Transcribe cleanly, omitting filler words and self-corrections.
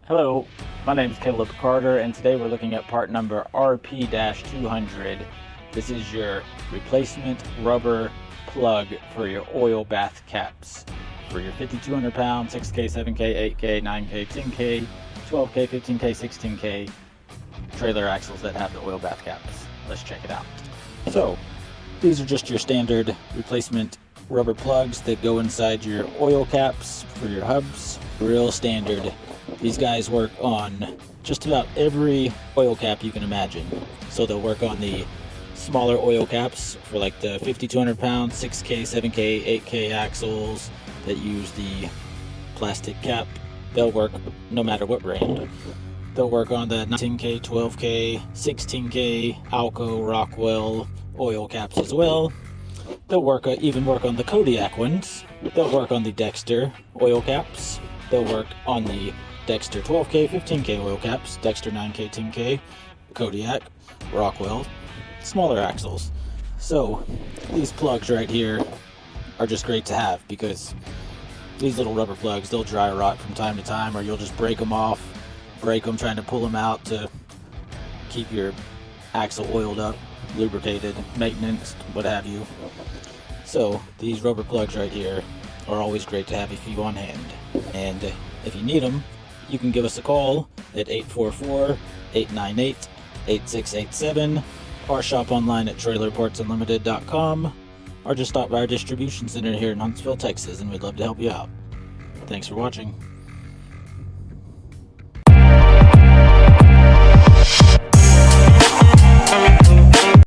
Hello, my name is Caleb Carter, and today we're looking at part number RP-200. This is your replacement rubber plug for your oil bath caps for your 5,200 pound 6K, 7K, 8K, 9K, 10K, 12K, 15K, 16K trailer axles that have the oil bath caps. Let's check it out. So, these are just your standard replacement rubber plugs that go inside your oil caps for your hubs. Real standard. These guys work on just about every oil cap you can imagine. So they'll work on the smaller oil caps for like the 5,200 pound 6K, 7K, 8K axles that use the plastic cap. They'll work no matter what brand. They'll work on the 10K, 12K, 16K, Alko, Rockwell oil caps as well. They'll even work on the Kodiak ones. They'll work on the Dexter oil caps. They'll work on the Dexter 12K, 15K oil caps, Dexter 9K, 10K, Kodiak, Rockwell, smaller axles. So these plugs right here are just great to have because these little rubber plugs, they'll dry rot from time to time, or you'll just break them off, break them trying to pull them out to keep your axle oiled up, lubricated, maintenance, what have you. So these rubber plugs right here are always great to have a few on hand. And if you need them, you can give us a call at 844-898-8687 or shop online at trailerpartsunlimited.com or just stop by our distribution center here in Huntsville, Texas, and we'd love to help you out. Thanks for watching.